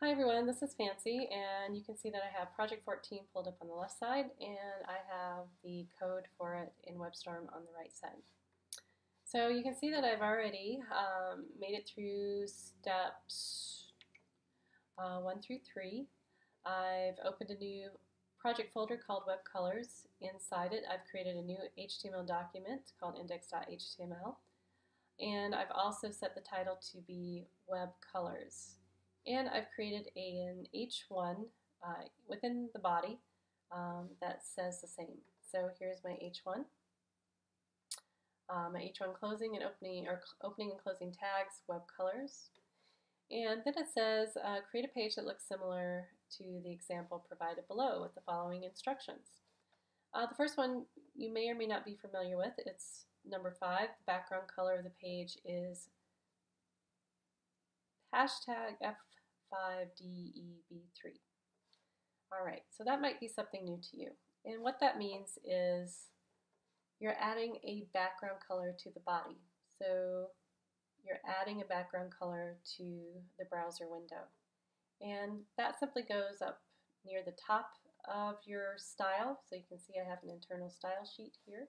Hi everyone, this is Fancy, and you can see that I have Project 14 pulled up on the left side, and I have the code for it in WebStorm on the right side. So you can see that I've already made it through steps 1 through 3. I've opened a new project folder called Web Colors. Inside it, I've created a new HTML document called index.html, and I've also set the title to be Web Colors. And I've created an H1 within the body that says the same. So here's my H1. My H1 closing and opening and closing tags, Web Colors. And then it says create a page that looks similar to the example provided below with the following instructions. The first one you may or may not be familiar with. It's number 5. The background color of the page is hashtag F5DEB3. All right, so that might be something new to you. And what that means is you're adding a background color to the body. So you're adding a background color to the browser window. And that simply goes up near the top of your style. So you can see I have an internal style sheet here,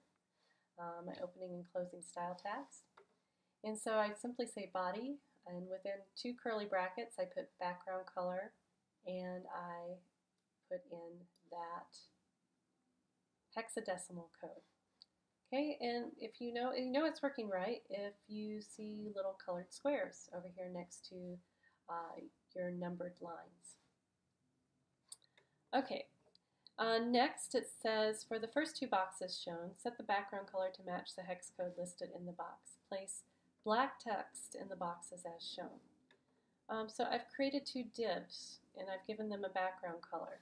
my opening and closing style tags. And so I simply say body, and within 2 curly brackets I put background color, and I put in that hexadecimal code. Okay, and if you know it's working right if you see little colored squares over here next to your numbered lines. Okay, next it says for the first 2 boxes shown, set the background color to match the hex code listed in the box. Place black text in the boxes as shown. So I've created 2 divs and I've given them a background color.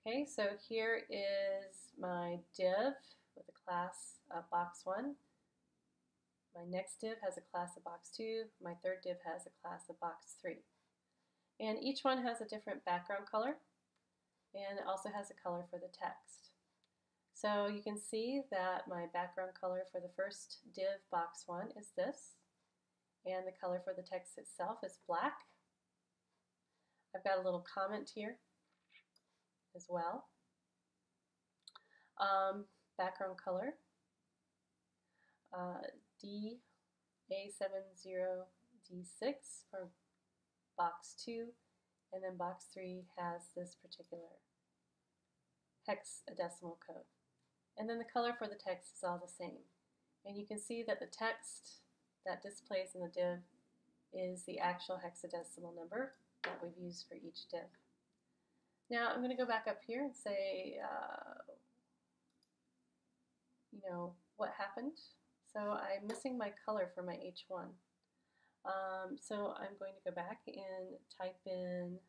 Okay, so here is my div with a class of box 1. My next div has a class of box 2. My third div has a class of box 3. And each one has a different background color, and it also has a color for the text. So you can see that my background color for the first div box 1 is this, and the color for the text itself is black. I've got a little comment here as well. Background color DA70D6 for box 2, and then box 3 has this particular hexadecimal code. And then the color for the text is all the same. And you can see that the text that displays in the div is the actual hexadecimal number that we've used for each div. Now I'm going to go back up here and say, what happened. So I'm missing my color for my H1. So I'm going to go back and type in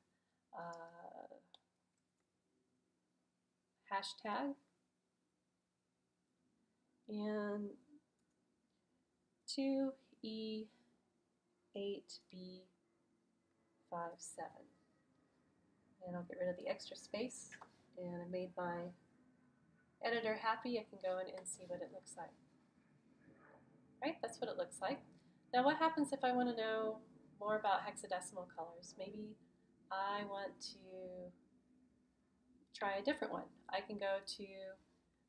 hashtag and 2E8B57. And I'll get rid of the extra space, and I made my editor happy. I can go in and see what it looks like. Right, that's what it looks like. Now what happens if I want to know more about hexadecimal colors? Maybe I want to try a different one. I can go to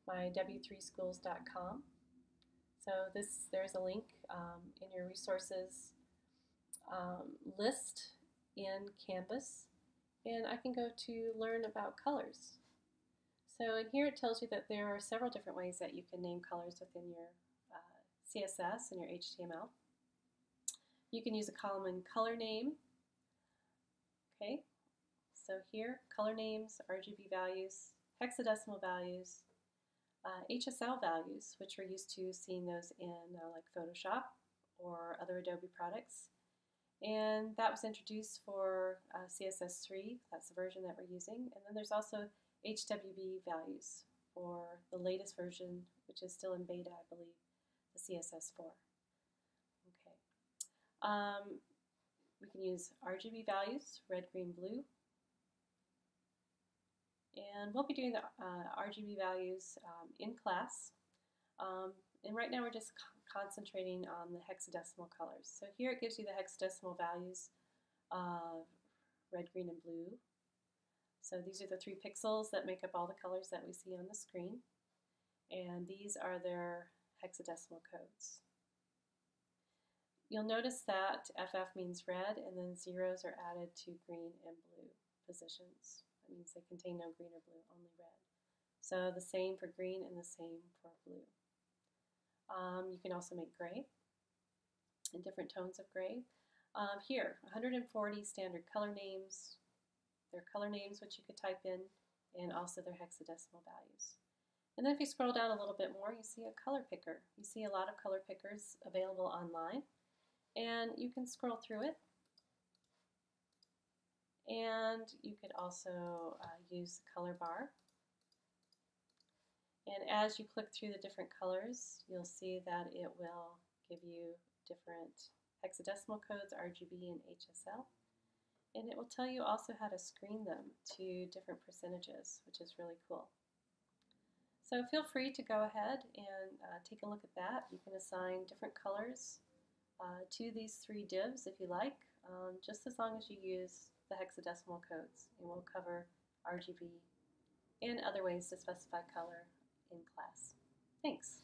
my w3schools.com. So there's a link in your resources list in Canvas, and I can go to learn about colors. So in here it tells you that there are several different ways that you can name colors within your CSS and your HTML. You can use a column in color name. Okay, so here, color names, RGB values, hexadecimal values, HSL values, which we're used to seeing those in like Photoshop or other Adobe products. And that was introduced for CSS3, that's the version that we're using. And then there's also HWB values for the latest version, which is still in beta, I believe, the CSS4. Okay. We can use RGB values, red, green, blue. And we'll be doing the RGB values in class. And right now we're just concentrating on the hexadecimal colors. So here it gives you the hexadecimal values of red, red, green, and blue. So these are the 3 pixels that make up all the colors that we see on the screen. And these are their hexadecimal codes. You'll notice that FF means red, and then zeros are added to green and blue positions. That means they contain no green or blue, only red. So the same for green and the same for blue. You can also make gray in different tones of gray. Here, 140 standard color names. Their color names, which you could type in, and also their hexadecimal values. And then if you scroll down a little bit more, you see a color picker. You see a lot of color pickers available online, and you can scroll through it. And you could also use the color bar. And as you click through the different colors, you'll see that it will give you different hexadecimal codes, RGB and HSL. And it will tell you also how to screen them to different percentages, which is really cool. So feel free to go ahead and take a look at that. You can assign different colors to these 3 divs if you like, just as long as you use the hexadecimal codes. And we'll cover RGB and other ways to specify color in class. Thanks.